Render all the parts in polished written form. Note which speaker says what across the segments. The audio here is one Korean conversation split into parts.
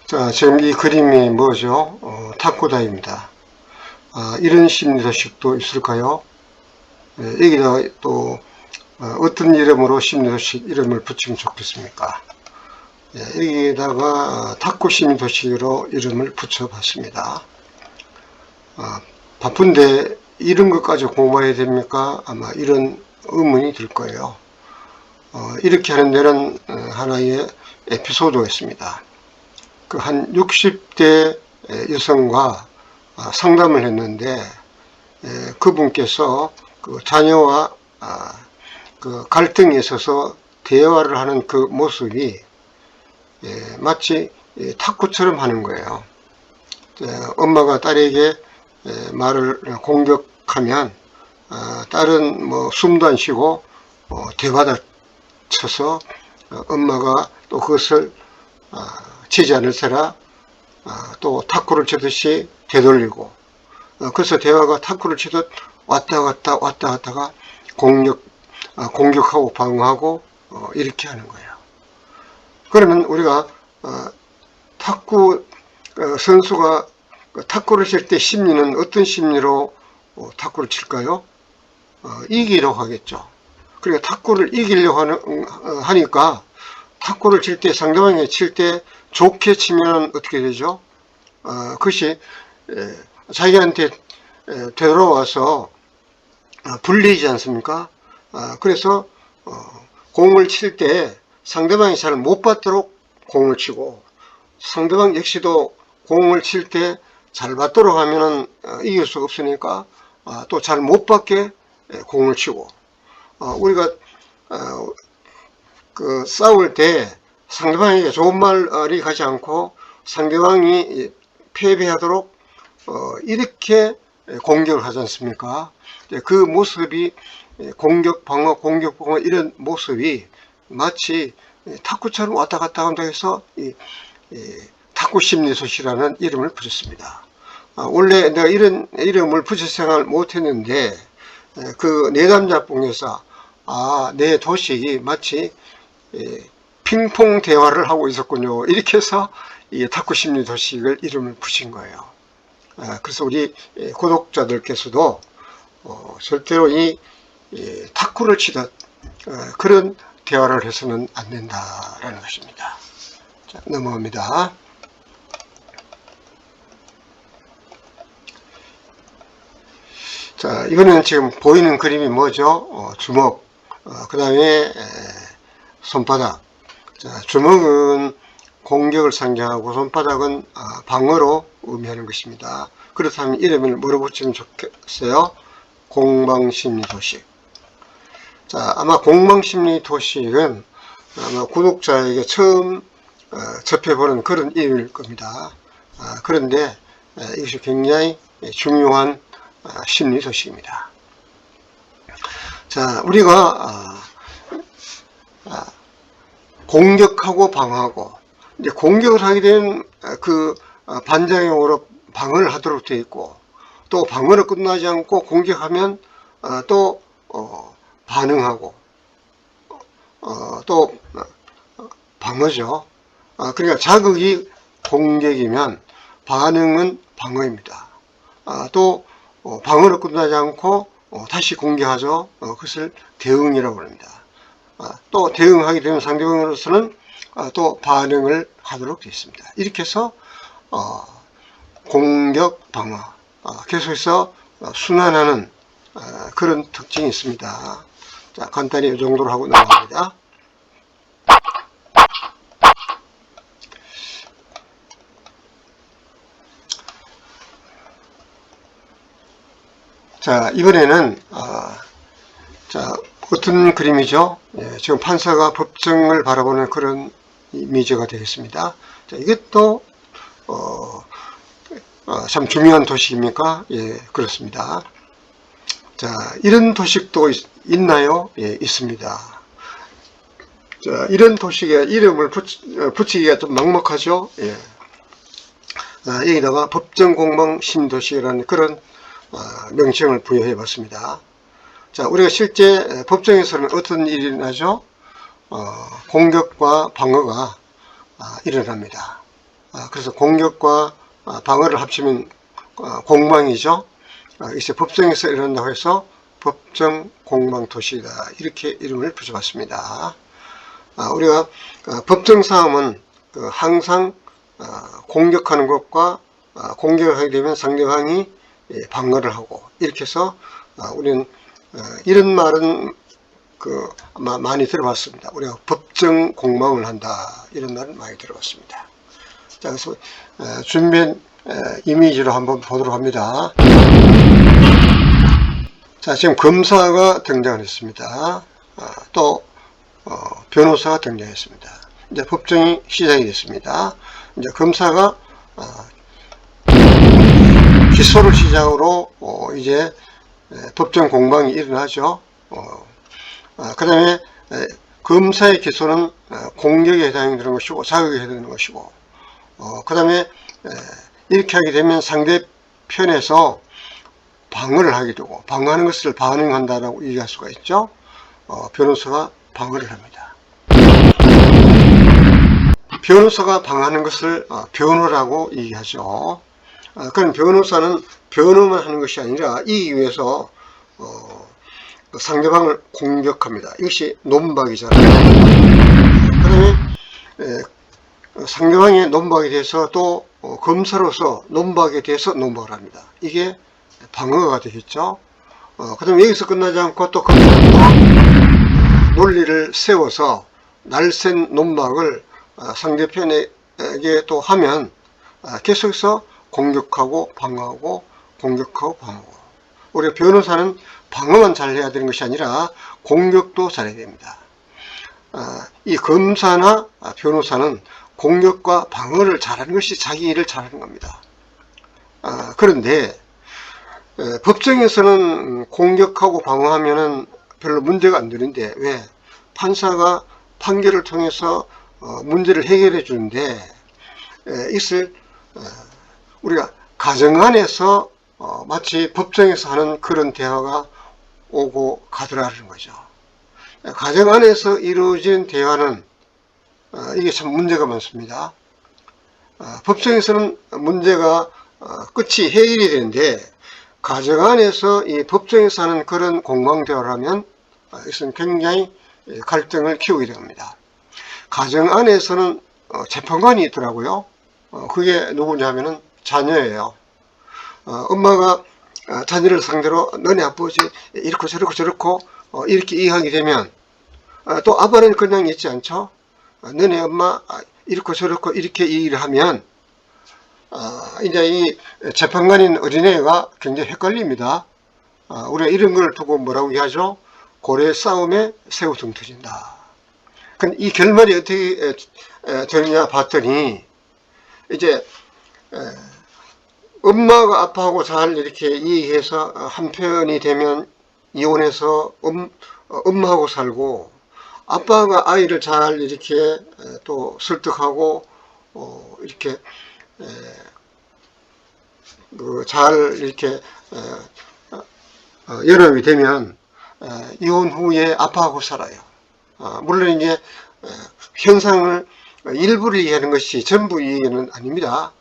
Speaker 1: 자, 지금 이 그림이 뭐죠? 탁구다입니다. 이런 심리서식도 있을까요? 여기다 또 어떤 이름으로 심리서식 이름을 붙이면 좋겠습니까? 여기다가 탁구 심리서식으로 이름을 붙여봤습니다. 바쁜데 이런 것까지 공부해야 됩니까? 아마 이런 의문이 들 거예요. 이렇게 하는 데는 하나의 에피소드가 있습니다. 그 한 60대 여성과 상담을 했는데 그분께서 그 자녀와 그 갈등이 있어서 대화를 하는 그 모습이 마치 탁구처럼 하는 거예요. 엄마가 딸에게 말을 공격하면 딸은 뭐 숨도 안 쉬고 대받아 쳐서 엄마가 또 그것을 치지 않을세라 또 탁구를 치듯이 되돌리고 그래서 대화가 탁구를 치듯 왔다 갔다 갔다가 공격하고 방어하고 이렇게 하는 거예요. 그러면 우리가 탁구 선수가 탁구를 칠 때 심리는 어떤 심리로 탁구를 칠까요? 이기려고 하겠죠. 그러니까 탁구를 이기려고 하니까 탁구를 칠 때 상대방이 칠 때 좋게 치면 어떻게 되죠? 그것이 자기한테 되돌아와서 불리지 않습니까? 그래서 공을 칠 때 상대방이 잘 못 받도록 공을 치고 상대방 역시도 공을 칠 때 잘 받도록 하면은 이길 수가 없으니까 또 잘 못 받게 공을 치고 우리가 그 싸울 때 상대방에게 좋은 말이 가지 않고 상대방이 패배하도록 이렇게 공격을 하지 않습니까? 그 모습이 공격 방어 이런 모습이 마치 탁구처럼 왔다 갔다 한다 해서 탁구 심리소식이라는 이름을 붙였습니다. 원래 내가 이런 이름을 붙일 생각을 못했는데 그 내담자뽕에서 내 도식이 마치 핑퐁 대화를 하고 있었군요. 이렇게 해서 이 탁구 심리 도식을 이름을 붙인 거예요. 그래서 우리 구독자들께서도 절대로 이 탁구를 치듯 그런 대화를 해서는 안 된다라는 것입니다. 자, 넘어갑니다. 자, 이거는 지금 보이는 그림이 뭐죠? 주먹, 그 다음에 손바닥. 자, 주먹은 공격을 상징하고 손바닥은 방어로 의미하는 것입니다. 그렇다면 이름을 뭐로 붙이면 좋겠어요? 공방심리도식. 자, 아마 공방심리도식은 아마 구독자에게 처음 접해보는 그런 이름일 겁니다. 그런데 이것이 굉장히 중요한 심리도식입니다. 자, 우리가 공격하고 방어하고 이제 공격을 하게 되면 그 반작용으로 방어를 하도록 되어 있고 또 방어를 끝나지 않고 공격하면 또 반응하고 또 방어죠. 그러니까 자극이 공격이면 반응은 방어입니다. 또 방어를 끝나지 않고 다시 공격하죠. 그것을 대응이라고 합니다. 또 대응하게 되면 상대방으로서는 또 반응을 하도록 되어 있습니다. 이렇게 해서 공격, 방어 계속해서 순환하는 그런 특징이 있습니다. 자, 간단히 이 정도로 하고 넘어갑니다. 자, 이번에는 자, 어떤 그림이죠? 지금 판사가 법정을 바라보는 그런 이미지가 되겠습니다. 자, 이것도 참 중요한 도식입니까? 예, 그렇습니다. 자, 이런 도식도 있나요? 예, 있습니다. 자, 이런 도식에 이름을 붙이기가 좀 막막하죠? 예. 여기다가 법정공방심도식이라는 그런 명칭을 부여해 봤습니다. 자, 우리가 실제 법정에서는 어떤 일이 일어나죠? 공격과 방어가 일어납니다. 그래서 공격과 방어를 합치면 공방이죠. 이제 법정에서 일어난다고 해서 법정 공방도시이다, 이렇게 이름을 붙여봤습니다. 우리가 법정 싸움은 항상 공격하는 것과 공격을 하게 되면 상대방이 방어를 하고, 이렇게 해서 우리는 이런 말은 많이 들어봤습니다. 우리가 법정 공방을 한다, 이런 말을 많이 들어봤습니다. 자, 그래서 준비한 이미지로 한번 보도록 합니다. 자, 지금 검사가 등장을 했습니다. 또 변호사가 등장했습니다. 이제 법정이 시작이 됐습니다. 이제 검사가 기소를 시작으로 이제 법정 공방이 일어나죠. 그 다음에 검사의 기소는 공격에 해당되는 것이고 자극에 해당되는 것이고, 그 다음에 이렇게 하게 되면 상대편에서 방어를 하게 되고, 방어하는 것을 반응한다라고 얘기할 수가 있죠. 변호사가 방어를 합니다. 변호사가 방어하는 것을 변호라고 얘기하죠. 그럼 변호사는 변호만 하는 것이 아니라 이기 위해서 상대방을 공격합니다. 이것이 논박이잖아요. 그 다음에 상대방의 논박에 대해서 또 검사로서 논박에 대해서 논박을 합니다. 이게 방어가 되겠죠. 그 다음에 여기서 끝나지 않고 또 검사가 논리를 세워서 날쌘 논박을 상대편에게 또 하면 계속해서 공격하고 방어하고 공격하고 방어하고, 우리 변호사는 방어만 잘해야 되는 것이 아니라 공격도 잘해야 됩니다. 이 검사나 변호사는 공격과 방어를 잘하는 것이 자기 일을 잘하는 겁니다. 그런데 법정에서는 공격하고 방어하면은 별로 문제가 안 되는데, 왜? 판사가 판결을 통해서 문제를 해결해 주는데, 이것을 우리가 가정 안에서 마치 법정에서 하는 그런 대화가 오고 가더라는 거죠. 가정 안에서 이루어진 대화는 이게 참 문제가 많습니다. 법정에서는 문제가 끝이 해결이 되는데, 가정 안에서 이 법정에서 하는 그런 공방 대화를 하면 이것은 굉장히 갈등을 키우게 됩니다. 가정 안에서는 재판관이 있더라고요. 그게 누구냐면은 자녀예요. 엄마가 자녀를 상대로 너네 아버지 이렇고 저렇고 저렇고 이렇게 이야기하게 되면 또 아빠는 그냥 있지 않죠. 너네 엄마 이렇고 저렇고 이렇게 얘기를 하면 이제 이 재판관인 어린애가 굉장히 헷갈립니다. 우리가 이런 걸 두고 뭐라고 얘기하죠? 고래 싸움에 새우등 터진다. 근데 이 결말이 어떻게 되느냐 봤더니, 이제 엄마가 아빠하고 잘 이렇게 얘기해서 한편이 되면 이혼해서 엄마하고 살고, 아빠가 아이를 잘 이렇게 또 설득하고 이렇게 잘 이렇게 연합이 되면 이혼 후에 아빠하고 살아요. 물론 이제 현상을 일부를 이해하는 것이 전부 이해는 아닙니다.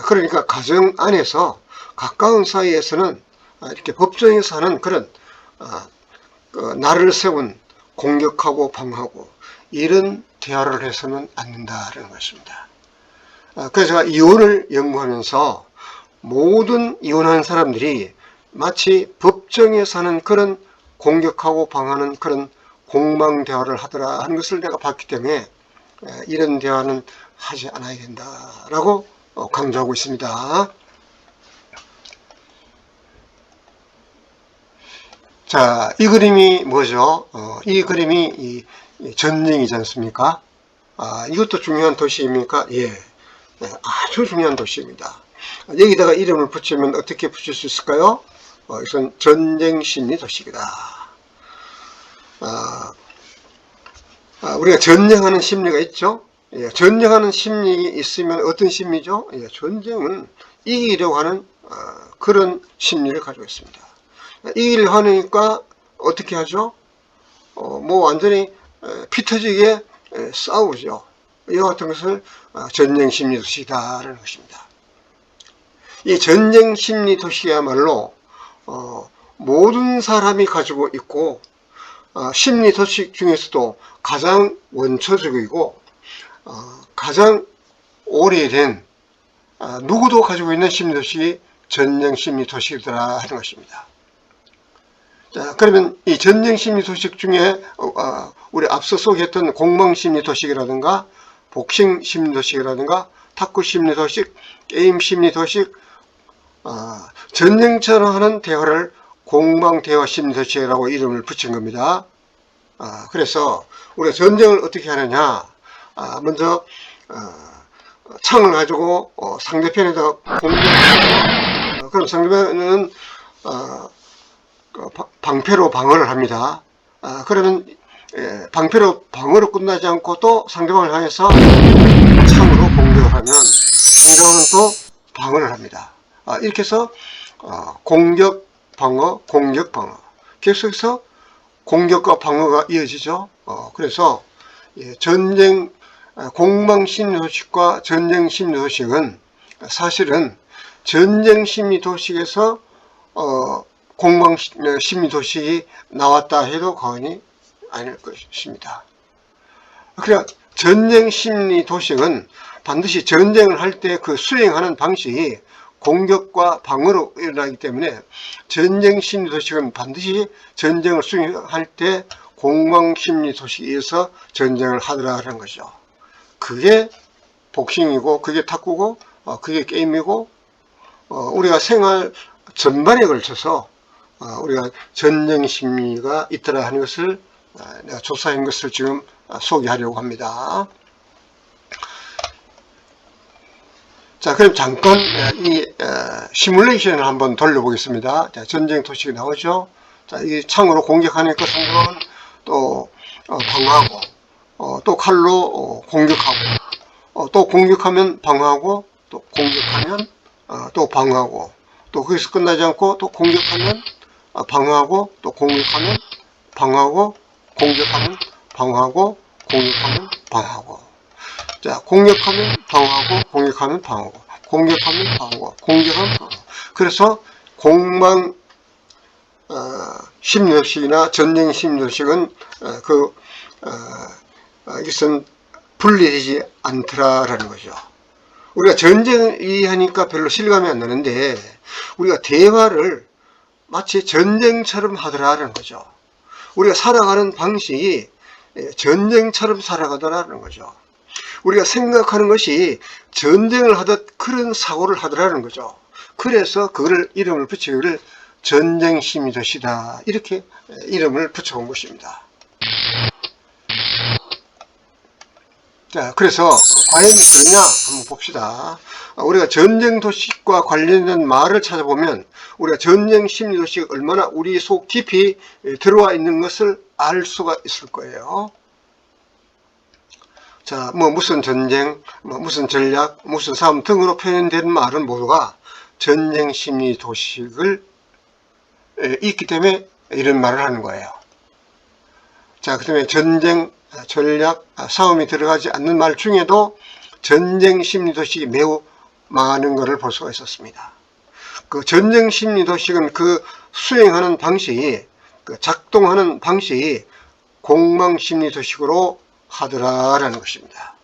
Speaker 1: 그러니까 가정 안에서 가까운 사이에서는 이렇게 법정에서 하는 그런 나를 세운 공격하고 방어하고 이런 대화를 해서는 안 된다는 것입니다. 그래서 제가 이혼을 연구하면서 모든 이혼하는 사람들이 마치 법정에서 하는 그런 공격하고 방어하는 그런 공방 대화를 하더라 하는 것을 내가 봤기 때문에 이런 대화는 하지 않아야 된다라고 강조하고 있습니다. 자, 이 그림이 뭐죠? 이 그림이 전쟁이지 않습니까? 이것도 중요한 도시입니까? 예, 아주 중요한 도시입니다. 여기다가 이름을 붙이면 어떻게 붙일 수 있을까요? 이것은 전쟁 심리 도시이다. 우리가 전쟁하는 심리가 있죠. 예, 전쟁하는 심리 있으면 어떤 심리죠? 예, 전쟁은 이기려고 하는 그런 심리를 가지고 있습니다. 이기려고 하니까 어떻게 하죠? 뭐 완전히 피 터지게 싸우죠. 이와 같은 것을 전쟁 심리 도시다라는 것입니다. 이 전쟁 심리 도시야말로 모든 사람이 가지고 있고 심리 도시 중에서도 가장 원초적이고 가장 오래된 누구도 가지고 있는 심리 도시 전쟁 심리 도시더라 하는 것입니다. 자, 그러면 이 전쟁 심리 도식 중에 우리 앞서 소개했던 공망 심리 도식이라든가 복싱 심리 도식이라든가 탁구 심리 도식, 게임 심리 도식, 전쟁처럼 하는 대화를 공망 대화 심리 도식이라고 이름을 붙인 겁니다. 그래서 우리가 전쟁을 어떻게 하느냐, 먼저 창을 가지고 상대편에다 공격하고, 그럼 상대편은 방패로 방어를 합니다. 그러면 방패로 방어로 끝나지 않고 또 상대방을 향해서 창으로 공격을 하면 상대방은 또 방어를 합니다. 이렇게 해서 공격 방어 공격 방어 계속해서 공격과 방어가 이어지죠. 그래서 전쟁 공방 심리 도식과 전쟁 심리 도식은 사실은 전쟁 심리 도식에서 공방 심리 도식이 나왔다 해도 과언이 아닐 것입니다. 그러니까 전쟁 심리 도식은 반드시 전쟁을 할 때 그 수행하는 방식이 공격과 방어로 일어나기 때문에 전쟁 심리 도식은 반드시 전쟁을 수행할 때 공방 심리 도식에 의해서 전쟁을 하더라는 것이죠. 그게 복싱이고 그게 탁구고 그게 게임이고 우리가 생활 전반에 걸쳐서 우리가 전쟁 심리가 있더라 하는 것을 내가 조사한 것을 지금 소개하려고 합니다. 자, 그럼 잠깐 이 시뮬레이션을 한번 돌려보겠습니다. 자, 전쟁 도식이 나오죠. 자, 이 창으로 공격하니까 상대방은 또 방어하고 또 칼로 공격하고 또 공격하면 방어하고 또 공격하면 또 방어하고 또 거기서 끝나지 않고 또 공격하면 방어하고 또 공격하면 방어하고 공격하면 방어하고 공격하면 방어하고 자 공격하면 방어하고 공격하면 방어하고 공격하면 방어하고 공격하면 방어하고 그래서 공방 심리도식이나 전쟁 심리도식은 이것은 분리되지 않더라라는 거죠. 우리가 전쟁을 이해하니까 별로 실감이 안 나는데 우리가 대화를 마치 전쟁처럼 하더라라는 거죠. 우리가 살아가는 방식이 전쟁처럼 살아가더라는 거죠. 우리가 생각하는 것이 전쟁을 하듯 그런 사고를 하더라는 거죠. 그래서 그걸 이름을 붙이기를 전쟁 심리 도시다 이렇게 이름을 붙여본 것입니다. 자, 그래서 과연 그러냐 한번 봅시다. 우리가 전쟁 도식과 관련된 말을 찾아보면 우리가 전쟁 심리 도식이 얼마나 우리 속 깊이 들어와 있는 것을 알 수가 있을 거예요. 자, 무슨 전쟁, 무슨 전략, 무슨 싸움 등으로 표현된 말은 모두가 전쟁 심리 도식을 있기 때문에 이런 말을 하는 거예요. 자, 그 다음에 전쟁, 전략, 싸움이 들어가지 않는 말 중에도 전쟁 심리 도식이 매우 많은 것을 볼 수가 있었습니다. 그 전쟁 심리 도식은 그 수행하는 방식이, 그 작동하는 방식이 공망 심리 도식으로 하더라라는 것입니다.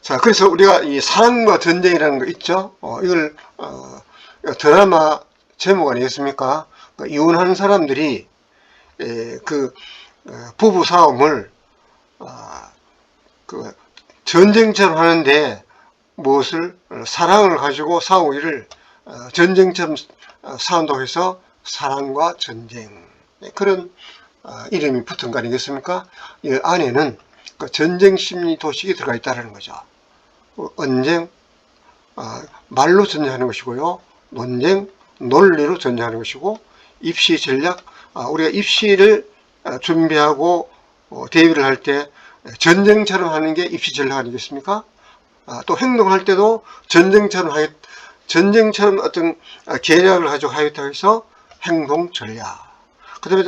Speaker 1: 자, 그래서 우리가 이 사랑과 전쟁이라는 거 있죠? 이걸 드라마 제목 아니겠습니까? 이혼하는 사람들이 부부 싸움을 전쟁처럼 하는데 무엇을 사랑을 가지고 싸우기를 전쟁처럼 싸운다고 해서 사랑과 전쟁 그런 이름이 붙은 거 아니겠습니까? 이 안에는 전쟁 심리 도식이 들어가 있다는 거죠. 언쟁, 말로 전쟁하는 것이고요. 논쟁, 논리로 전쟁하는 것이고, 입시 전략, 우리가 입시를 준비하고 대비를 할 때 전쟁처럼 하는 게 입시 전략 아니겠습니까? 또 행동할 때도 전쟁처럼 어떤 계략을 가지고 하겠다고 해서 행동 전략. 그 다음에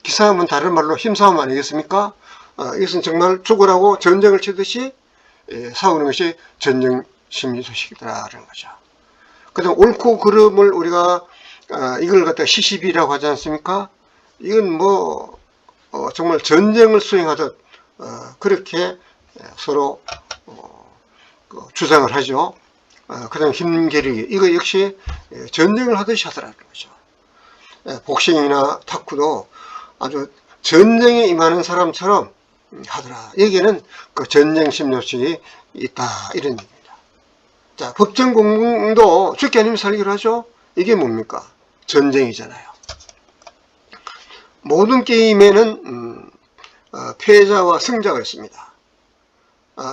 Speaker 1: 기싸움은 다른 말로 힘싸움 아니겠습니까? 이것은 정말 죽으라고 전쟁을 치듯이 싸우는 것이 전쟁 심리 소식이다라는 거죠. 그다음 옳고 그름을 우리가 이걸 갖다 시시비라고 하지 않습니까? 이건 뭐 정말 전쟁을 수행하듯 그렇게 서로 주장을 하죠. 그다음 힘겨루기, 이거 역시 전쟁을 하듯이 하더라는 거죠. 복싱이나 탁구도 아주 전쟁에 임하는 사람처럼 하더라. 여기에는 그 전쟁 심리학이 있다, 이런 얘기입니다. 자, 법정 공부도 죽기 아니면 살기로 하죠. 이게 뭡니까? 전쟁이잖아요. 모든 게임에는 패자와 승자가 있습니다.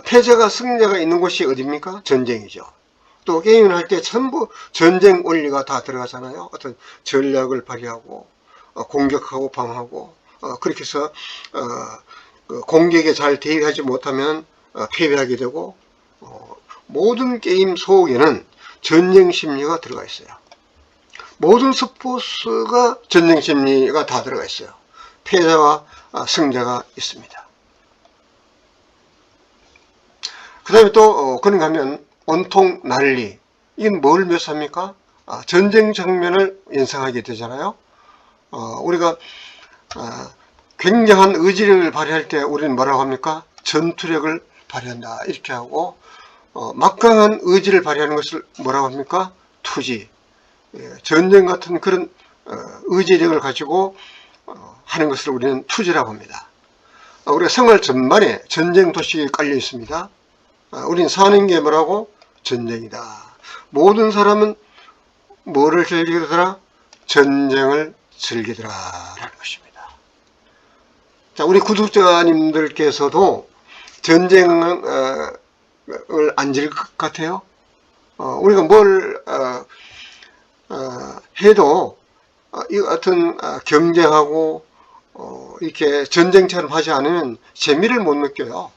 Speaker 1: 패자가 승자가 있는 곳이 어디입니까? 전쟁이죠. 또 게임을 할 때 전부 전쟁 원리가 다 들어가잖아요. 어떤 전략을 발휘하고 공격하고 방어하고 그렇게 해서 공격에 잘 대비하지 못하면 패배하게 되고, 모든 게임 속에는 전쟁 심리가 들어가 있어요. 모든 스포츠가 전쟁 심리가 다 들어가 있어요. 패자와 승자가 있습니다. 그 다음에 또 그런가 하면 온통 난리, 이건 뭘 묘사합니까? 전쟁 장면을 연상하게 되잖아요. 우리가 굉장한 의지력을 발휘할 때 우리는 뭐라고 합니까? 전투력을 발휘한다, 이렇게 하고, 막강한 의지를 발휘하는 것을 뭐라고 합니까? 투지. 전쟁 같은 그런 의지력을 가지고 하는 것을 우리는 투지라고 합니다. 우리가 생활 전반에 전쟁 도식이 깔려 있습니다. 우리는 사는 게 뭐라고? 전쟁이다. 모든 사람은 뭐를 즐기더라? 전쟁을 즐기더라 라는 것입니다. 자, 우리 구독자님들께서도 전쟁을 안 즐길 것 같아요? 우리가 뭘 해도 이 같은 경쟁하고 이렇게 전쟁처럼 하지 않으면 재미를 못 느껴요.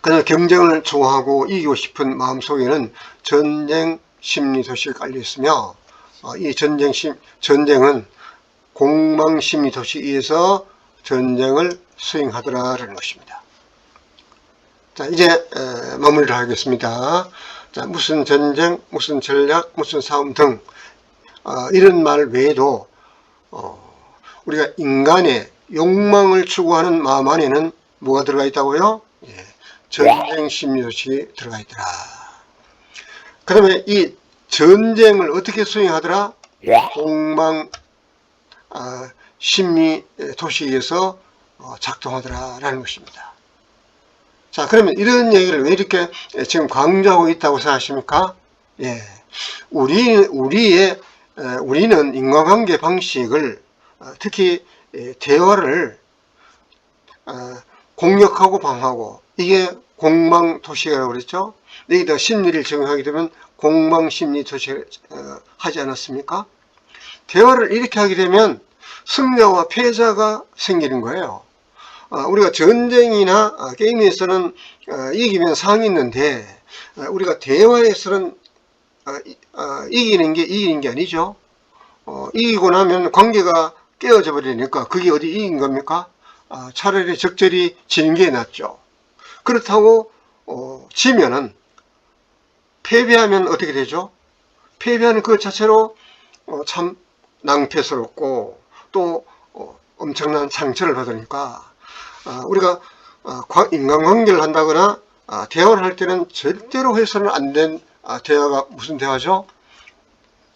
Speaker 1: 그냥 경쟁을 좋아하고 이기고 싶은 마음속에는 전쟁 심리 도식이 깔려 있으며, 이 전쟁은 공망 심리 도식에 의해서 전쟁을 수행하더라라는 것입니다. 자, 이제 마무리를 하겠습니다. 자, 무슨 전쟁, 무슨 전략, 무슨 싸움 등 이런 말 외에도 우리가 인간의 욕망을 추구하는 마음 안에는 뭐가 들어가 있다고요? 전쟁 심리 도식이 들어가 있더라. 그 다음에 이 전쟁을 어떻게 수행하더라? 공망 심리 도식에서 작동하더라 라는 것입니다. 자, 그러면 이런 얘기를 왜 이렇게 지금 강조하고 있다고 생각하십니까? 우리는 인간관계 방식을, 특히 대화를 공격하고 방하고, 이게 공망도식이라고 그랬죠. 여기다 심리를 적용하게 되면 공망심리도식 하지 않았습니까? 대화를 이렇게 하게 되면 승자와 패자가 생기는 거예요. 우리가 전쟁이나 게임에서는 이기면 상이 있는데, 우리가 대화에서는 이기는 게 아니죠. 이기고 나면 관계가 깨어져 버리니까 그게 어디 이긴 겁니까? 차라리 적절히 지는 게 낫죠. 그렇다고 지면은, 패배하면 어떻게 되죠? 패배하는 그 자체로 참 낭패스럽고 또 엄청난 상처를 받으니까, 우리가 인간관계를 한다거나 대화를 할 때는 절대로 해서는 안 된 대화가 무슨 대화죠?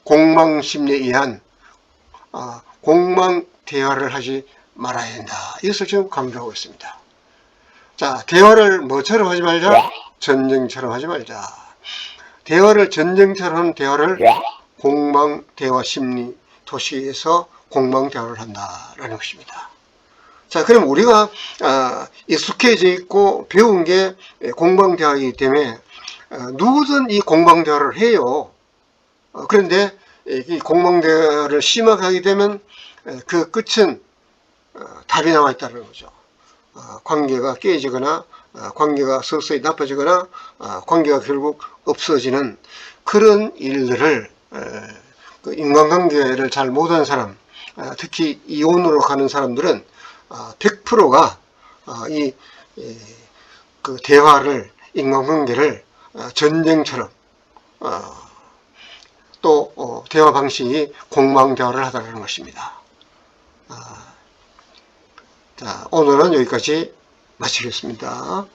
Speaker 1: 공망심리에 의한 공망 대화를 하지 말아야 된다. 이것을 지금 강조하고 있습니다. 자, 대화를 뭐처럼 하지 말자? 전쟁처럼 하지 말자. 대화를 전쟁처럼 하는 대화를 공망 대화 심리 도시에서 공망 대화를 한다라는 것입니다. 자, 그럼 우리가 익숙해져 있고 배운 게 공방 대화이기 때문에 누구든 이 공방 대화를 해요. 그런데 이 공방 대화를 심하게 하게 되면 그 끝은 답이 나와 있다는 거죠. 관계가 깨지거나 관계가 서서히 나빠지거나 관계가 결국 없어지는 그런 일들을, 그 인간관계를 잘 못하는 사람, 특히 이혼으로 가는 사람들은 100%가 그 대화를, 인간관계를 전쟁처럼 또 대화 방식이 공망 대화를 하다는 것입니다. 자, 오늘은 여기까지 마치겠습니다.